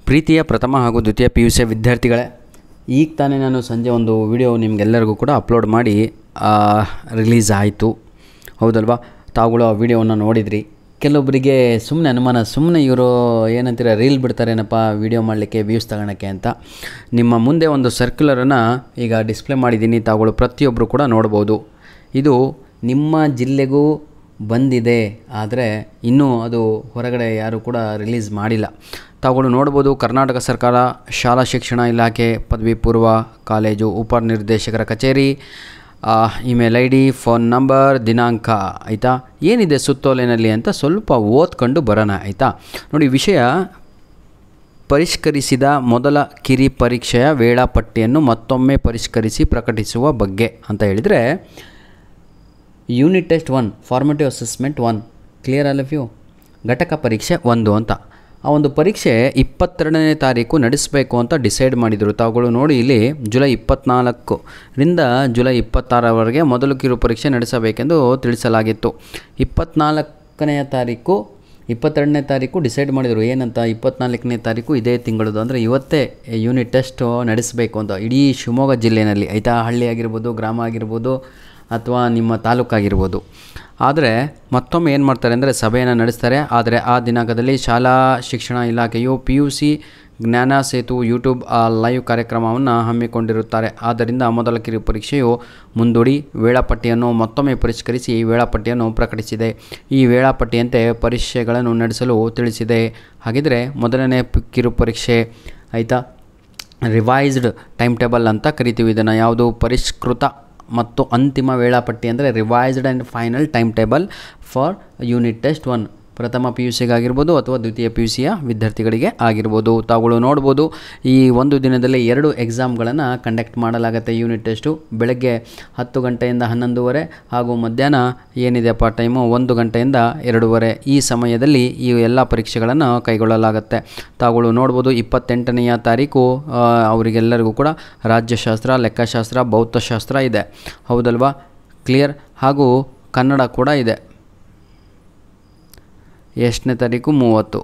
ಪ್ರೀತಿಯ ಪ್ರಥಮ ಹಾಗೂ ದ್ವಿತೀಯ PUC ವಿದ್ಯಾರ್ಥಿಗಳೇ, ಈಗ ತಾನೇ ನಾನು ಸಂಜೆ ಒಂದು ವಿಡಿಯೋ ನಿಮಗೆಲ್ಲರಿಗೂ ಕೂಡ ಅಪ್ಲೋಡ್ ಮಾಡಿ ರಿಲೀಸ್ ಆಯಿತು, ಹೌದಲ್ವಾ? ತಾವುಗಳು ಆ ವಿಡಿಯೋವನ್ನು ನೋಡಿದ್ರಿ. ಕೆಲವೊಬ್ಬರಿಗೆ ಸುಮ್ಮನೆ ಅನುಮಾನ, ಸುಮ್ಮನೆ ಇವರು ಏನಂತೀರ ರೀಲ್ ಬಿಡ್ತಾರೇನಪ್ಪ ವಿಡಿಯೋ ಮಾಡಲಿಕ್ಕೆ, ವ್ಯೂಸ್ ತಗೊಳ್ಳೋಕ್ಕೆ ಅಂತ. ನಿಮ್ಮ ಮುಂದೆ ಒಂದು ಸರ್ಕ್ಯುಲರನ್ನು ಈಗ ಡಿಸ್ಪ್ಲೇ ಮಾಡಿದ್ದೀನಿ, ತಾವುಗಳು ಪ್ರತಿಯೊಬ್ಬರು ಕೂಡ ನೋಡ್ಬೋದು. ಇದು ನಿಮ್ಮ ಜಿಲ್ಲೆಗೂ ಬಂದಿದೆ, ಆದರೆ ಇನ್ನೂ ಅದು ಹೊರಗಡೆ ಯಾರೂ ಕೂಡ ರಿಲೀಸ್ ಮಾಡಿಲ್ಲ. ತಾವುಗಳು ನೋಡ್ಬೋದು, ಕರ್ನಾಟಕ ಸರ್ಕಾರ ಶಾಲಾ ಶಿಕ್ಷಣ ಇಲಾಖೆ ಪದವಿ ಪೂರ್ವ ಕಾಲೇಜು ಉಪನಿರ್ದೇಶಕರ ಕಚೇರಿ, ಇಮೇಲ್ ID, ಫೋನ್ ನಂಬರ್, ದಿನಾಂಕ, ಆಯಿತಾ? ಏನಿದೆ ಸುತ್ತೋಲೆನಲ್ಲಿ ಅಂತ ಸ್ವಲ್ಪ ಓದ್ಕೊಂಡು ಬರೋಣ, ಆಯಿತಾ? ನೋಡಿ, ವಿಷಯ ಪರಿಷ್ಕರಿಸಿದ ಮೊದಲ ಕಿರಿ ಪರೀಕ್ಷೆಯ ವೇಳಾಪಟ್ಟಿಯನ್ನು ಮತ್ತೊಮ್ಮೆ ಪರಿಷ್ಕರಿಸಿ ಪ್ರಕಟಿಸುವ ಬಗ್ಗೆ ಅಂತ ಹೇಳಿದರೆ, unit test 1 formative assessment 1 clear all of you, ಘಟಕ ಪರೀಕ್ಷೆ 1 ಅಂತ. ಆ ಒಂದು ಪರೀಕ್ಷೆ 22ನೇ ತಾರೀಕು ನಡೆಸಬೇಕು ಅಂತ ಡಿಸೈಡ್ ಮಾಡಿದರು. ತಾವುಗಳು ನೋಡಿ, ಇಲ್ಲಿ ಜುಲೈ 24ರಿಂದ ಜುಲೈ 26ರವರೆಗೆ ಮೊದಲು ಕಿರು ಪರೀಕ್ಷೆ ನಡೆಸಬೇಕೆಂದು ತಿಳಿಸಲಾಗಿತ್ತು. 24ನೇ ತಾರೀಕು 22ನೇ ತಾರೀಕು ಡಿಸೈಡ್ ಮಾಡಿದರು. ಏನಂತ? 24ನೇ ತಾರೀಕು ಇದೇ ತಿಂಗಳದು, ಅಂದರೆ ಇವತ್ತೇ ಯೂನಿಟ್ ಟೆಸ್ಟ್ ನಡೆಸಬೇಕು ಅಂತ ಇಡೀ ಶಿವಮೊಗ್ಗ ಜಿಲ್ಲೆಯಲ್ಲಿ, ಆಯಿತಾ? ಹಳ್ಳಿ ಆಗಿರ್ಬೋದು, ಗ್ರಾಮ ಆಗಿರ್ಬೋದು, ಅಥವಾ ನಿಮ್ಮ ತಾಲೂಕಾಗಿರ್ಬೋದು. ಆದರೆ ಮತ್ತೊಮ್ಮೆ ಏನು ಮಾಡ್ತಾರೆ ಅಂದರೆ ಸಭೆಯನ್ನು ನಡೆಸ್ತಾರೆ. ಆದರೆ ಆ ದಿನಾಂಕದಲ್ಲಿ ಶಾಲಾ ಶಿಕ್ಷಣ ಇಲಾಖೆಯು PUC ಜ್ಞಾನ ಸೇತು ಯೂಟ್ಯೂಬ್ ಲೈವ್ ಕಾರ್ಯಕ್ರಮವನ್ನು ಹಮ್ಮಿಕೊಂಡಿರುತ್ತಾರೆ. ಆದ್ದರಿಂದ ಮೊದಲ ಕಿರು ಪರೀಕ್ಷೆಯು ಮುಂದೂಡಿ ವೇಳಾಪಟ್ಟಿಯನ್ನು ಮತ್ತೊಮ್ಮೆ ಪರಿಷ್ಕರಿಸಿ ವೇಳಾಪಟ್ಟಿಯನ್ನು ಪ್ರಕಟಿಸಿದೆ. ಈ ವೇಳಾಪಟ್ಟಿಯಂತೆ ಪರೀಕ್ಷೆಗಳನ್ನು ನಡೆಸಲು ತಿಳಿಸಿದೆ. ಹಾಗಿದ್ರೆ ಮೊದಲನೇ ಕಿರು ಪರೀಕ್ಷೆ, ಆಯಿತಾ, ರಿವೈಸ್ಡ್ ಟೈಮ್ ಟೇಬಲ್ ಅಂತ ಕರಿತೀವಿ ಇದನ್ನು. ಯಾವುದು? ಪರಿಷ್ಕೃತ ಮತ್ತು ಅಂತಿಮ ವೇಳಾಪಟ್ಟಿ, ಅಂದರೆ revised and final time table for unit test 1 ಪ್ರಥಮ PUCಗಾಗಿರ್ಬೋದು ಅಥವಾ ದ್ವಿತೀಯ PUCಯ ವಿದ್ಯಾರ್ಥಿಗಳಿಗೆ ಆಗಿರ್ಬೋದು. ತಾವುಗಳು ನೋಡ್ಬೋದು, ಈ ಒಂದು ದಿನದಲ್ಲಿ 2 ಎಕ್ಸಾಮ್ಗಳನ್ನು ಕಂಡಕ್ಟ್ ಮಾಡಲಾಗುತ್ತೆ. ಯೂನಿಟ್ ಟೆಸ್ಟು ಬೆಳಗ್ಗೆ 10 ಗಂಟೆಯಿಂದ 11:30 ಹಾಗೂ ಮಧ್ಯಾಹ್ನ ಏನಿದೆಯಪ್ಪ ಟೈಮು 1 ಗಂಟೆಯಿಂದ 2:30. ಈ ಸಮಯದಲ್ಲಿ ಈ ಎಲ್ಲ ಪರೀಕ್ಷೆಗಳನ್ನು ಕೈಗೊಳ್ಳಲಾಗುತ್ತೆ. ತಾವುಗಳು ನೋಡ್ಬೋದು, 28ನೇ ತಾರೀಕು ಅವರಿಗೆಲ್ಲರಿಗೂ ಕೂಡ ರಾಜ್ಯಶಾಸ್ತ್ರ, ಲೆಕ್ಕಶಾಸ್ತ್ರ, ಭೌತಶಾಸ್ತ್ರ ಇದೆ, ಹೌದಲ್ವಾ? ಕ್ಲಿಯರ್. ಹಾಗೂ ಕನ್ನಡ ಕೂಡ ಇದೆ. ಎಷ್ಟನೇ ತಾರೀಕು? 30.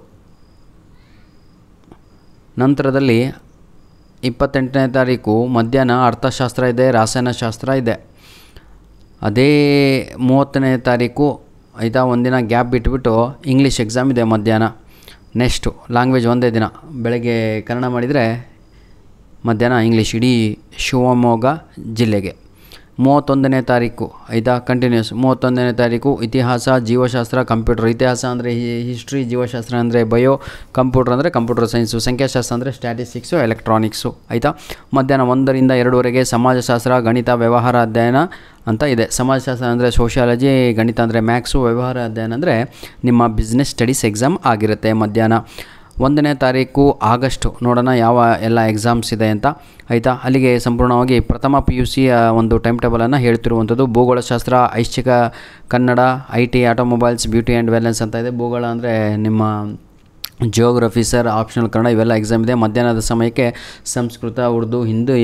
ನಂತರದಲ್ಲಿ 28ನೇ ತಾರೀಕು ಮಧ್ಯಾಹ್ನ ಅರ್ಥಶಾಸ್ತ್ರ ಇದೆ, ರಸಾಯನಶಾಸ್ತ್ರ ಇದೆ. ಅದೇ 30ನೇ ತಾರೀಕು, ಆಯಿತಾ, ಒಂದಿನ ಗ್ಯಾಪ್ ಬಿಟ್ಬಿಟ್ಟು ಇಂಗ್ಲೀಷ್ ಎಕ್ಸಾಮ್ ಇದೆ ಮಧ್ಯಾಹ್ನ. ನೆಕ್ಸ್ಟು ಲ್ಯಾಂಗ್ವೇಜ್ ಒಂದೇ ದಿನ, ಬೆಳಗ್ಗೆ ಕನ್ನಡ ಮಾಡಿದರೆ ಮಧ್ಯಾಹ್ನ ಇಂಗ್ಲೀಷ್ ಇಡೀ ಶಿವಮೊಗ್ಗ ಜಿಲ್ಲೆಗೆ. 31ನೇ ತಾರೀಕು, ಆಯಿತಾ, ಕಂಟಿನ್ಯೂಸ್. 31ನೇ ತಾರೀಕು ಇತಿಹಾಸ, ಜೀವಶಾಸ್ತ್ರ, ಕಂಪ್ಯೂಟರ್. ಇತಿಹಾಸ ಅಂದರೆ ಹಿಸ್ಟ್ರಿ, ಜೀವಶಾಸ್ತ್ರ ಅಂದರೆ ಬಯೋ, ಕಂಪ್ಯೂಟರ್ ಅಂದರೆ ಕಂಪ್ಯೂಟರ್ ಸೈನ್ಸು, ಸಂಖ್ಯಾಶಾಸ್ತ್ರ ಅಂದರೆ ಸ್ಟ್ಯಾಟಿಸ್ಟಿಕ್ಸು, ಎಲೆಕ್ಟ್ರಾನಿಕ್ಸು, ಆಯಿತಾ? ಮಧ್ಯಾಹ್ನ 1ರಿಂದ 2:30 ಸಮಾಜಶಾಸ್ತ್ರ, ಗಣಿತ, ವ್ಯವಹಾರ ಅಧ್ಯಯನ ಅಂತ ಇದೆ. ಸಮಾಜಶಾಸ್ತ್ರ ಅಂದರೆ ಸೋಷಿಯಾಲಜಿ, ಗಣಿತ ಅಂದರೆ ಮ್ಯಾಥ್ಸು, ವ್ಯವಹಾರ ಅಧ್ಯಯನ ಅಂದರೆ ನಿಮ್ಮ ಬಿಸ್ನೆಸ್ ಸ್ಟಡೀಸ್ ಎಕ್ಸಾಮ್ ಆಗಿರುತ್ತೆ ಮಧ್ಯಾಹ್ನ. 1ನೇ ತಾರೀಕು ಆಗಸ್ಟ್, ನೋಡೋಣ ಯಾವ ಎಲ್ಲ ಎಕ್ಸಾಮ್ಸ್ ಇದೆ ಅಂತ, ಆಯಿತಾ? ಅಲ್ಲಿಗೆ ಸಂಪೂರ್ಣವಾಗಿ ಪ್ರಥಮ PUCಯ ಒಂದು ಟೈಮ್ ಟೇಬಲನ್ನು ಹೇಳ್ತಿರುವಂಥದ್ದು. ಭೂಗೋಳಶಾಸ್ತ್ರ, ಐಚ್ಛಿಕ Kannada, IT, automobiles, beauty and wellness ಅಂತ ಇದೆ. ಭೂಗೋಳ ಅಂದರೆ ನಿಮ್ಮ ಜಿಯೋಗ್ರಫಿ ಸರ್, ಆಪ್ಷನಲ್ ಕನ್ನಡ, ಇವೆಲ್ಲ ಎಕ್ಸಾಮ್ ಇದೆ. ಮಧ್ಯಾಹ್ನದ ಸಮಯಕ್ಕೆ ಸಂಸ್ಕೃತ, ಉರ್ದು, ಹಿಂದಿ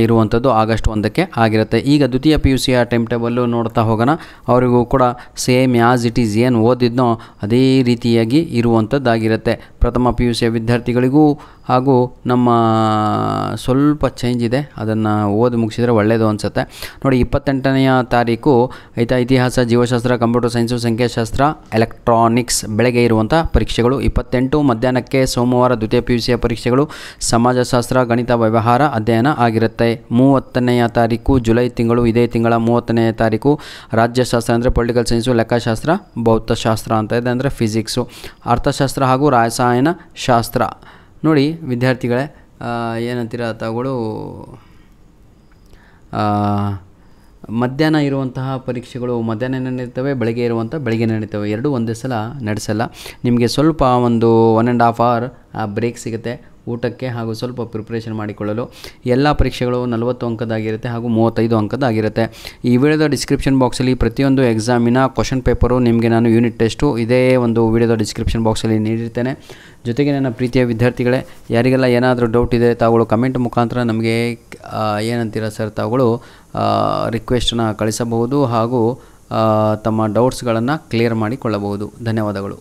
ಇರುವಂಥದ್ದು ಆಗಸ್ಟ್ 1ಕ್ಕೆ ಆಗಿರುತ್ತೆ. ಈಗ ದ್ವಿತೀಯ PUCಯ ಟೈಮ್ ಟೇಬಲ್ಲು ನೋಡ್ತಾ ಹೋಗೋಣ. ಅವರಿಗೂ ಕೂಡ ಸೇಮ್ ಆ್ಯಸ್ ಇಟ್ ಈಸ್ ಏನು ಓದಿದ್ನೋ ಅದೇ ರೀತಿಯಾಗಿ ಇರುವಂಥದ್ದಾಗಿರುತ್ತೆ. ಪ್ರಥಮ PUCಯ ವಿದ್ಯಾರ್ಥಿಗಳಿಗೂ ಹಾಗೂ ನಮ್ಮ ಸ್ವಲ್ಪ ಚೇಂಜ್ ಇದೆ, ಅದನ್ನು ಓದಿ ಮುಗಿಸಿದರೆ ಒಳ್ಳೆಯದು ಅನಿಸುತ್ತೆ. ನೋಡಿ, 28ನೇ ತಾರೀಕು, ಆಯಿತಾ, ಇತಿಹಾಸ, ಜೀವಶಾಸ್ತ್ರ, ಕಂಪ್ಯೂಟರ್ ಸೈನ್ಸು, ಸಂಖ್ಯಾಶಾಸ್ತ್ರ, ಎಲೆಕ್ಟ್ರಾನಿಕ್ಸ್ ಬೆಳಗ್ಗೆ ಇರುವಂಥ ಪರೀಕ್ಷೆಗಳು. 28 ಮಧ್ಯಾಹ್ನಕ್ಕೆ ಸೋಮವಾರ ದ್ವಿತೀಯ PUCಯ ಪರೀಕ್ಷೆಗಳು. ಸಮಾಜಶಾಸ್ತ್ರ, ಗಣಿತ, ವ್ಯವಹಾರ ಅಧ್ಯಯನ ಆಗಿರುತ್ತೆ. 30ನೇ ತಾರೀಕು ಜುಲೈ ತಿಂಗಳು, ಇದೇ ತಿಂಗಳ 30ನೇ ತಾರೀಕು ರಾಜ್ಯಶಾಸ್ತ್ರ ಅಂದರೆ ಪೊಲಿಟಿಕಲ್ ಸೈನ್ಸು, ಲೆಕ್ಕಶಾಸ್ತ್ರ, ಭೌತಶಾಸ್ತ್ರ ಅಂತ ಇದೆ, ಅಂದರೆ ಫಿಸಿಕ್ಸು, ಅರ್ಥಶಾಸ್ತ್ರ ಹಾಗೂ ರಸಾಯನಶಾಸ್ತ್ರ. ನೋಡಿ ವಿದ್ಯಾರ್ಥಿಗಳೇ, ಏನಂತೀರ ತಾವುಗಳು, ಮಧ್ಯಾಹ್ನ ಇರುವಂತಹ ಪರೀಕ್ಷೆಗಳು ಮಧ್ಯಾಹ್ನ ನಡೀತವೆ, ಬೆಳಗ್ಗೆ ಇರುವಂಥ ಬೆಳಗ್ಗೆ ನಡೀತವೆ. ಎರಡೂ ಒಂದೇ ಸಲ ನಡೆಸಲ್ಲ. ನಿಮಗೆ ಸ್ವಲ್ಪ ಒಂದು 1.5 hour ಬ್ರೇಕ್ ಸಿಗುತ್ತೆ ಊಟಕ್ಕೆ ಹಾಗೂ ಸ್ವಲ್ಪ ಪ್ರಿಪ್ರೇಷನ್ ಮಾಡಿಕೊಳ್ಳಲು. ಎಲ್ಲ ಪರೀಕ್ಷೆಗಳು 40 ಅಂಕದಾಗಿರುತ್ತೆ ಹಾಗೂ 35 ಅಂಕದಾಗಿರುತ್ತೆ. ಈ ವಿಡಿಯೋದ ಡಿಸ್ಕ್ರಿಪ್ಷನ್ ಬಾಕ್ಸಲ್ಲಿ ಪ್ರತಿಯೊಂದು ಎಕ್ಸಾಮಿನ ಕ್ವಶನ್ ಪೇಪರು ನಿಮಗೆ ನಾನು ಯೂನಿಟ್ ಟೆಸ್ಟು ಇದೇ ಒಂದು ವಿಡಿಯೋದ ಡಿಸ್ಕ್ರಿಪ್ಷನ್ ಬಾಕ್ಸಲ್ಲಿ ನೀಡಿರ್ತೇನೆ. ಜೊತೆಗೆ ನನ್ನ ಪ್ರೀತಿಯ ವಿದ್ಯಾರ್ಥಿಗಳೇ, ಯಾರಿಗೆಲ್ಲ ಏನಾದರೂ ಡೌಟ್ ಇದೆ ತಾವುಗಳು ಕಮೆಂಟ್ ಮುಖಾಂತರ ನಮಗೆ ಏನಂತೀರ ಸರ್, ತಾವುಗಳು ರಿಕ್ವೆಸ್ಟನ್ನು ಕಳಿಸಬಹುದು ಹಾಗೂ ತಮ್ಮ ಡೌಟ್ಸ್ಗಳನ್ನು ಕ್ಲಿಯರ್ ಮಾಡಿಕೊಳ್ಳಬಹುದು. ಧನ್ಯವಾದಗಳು.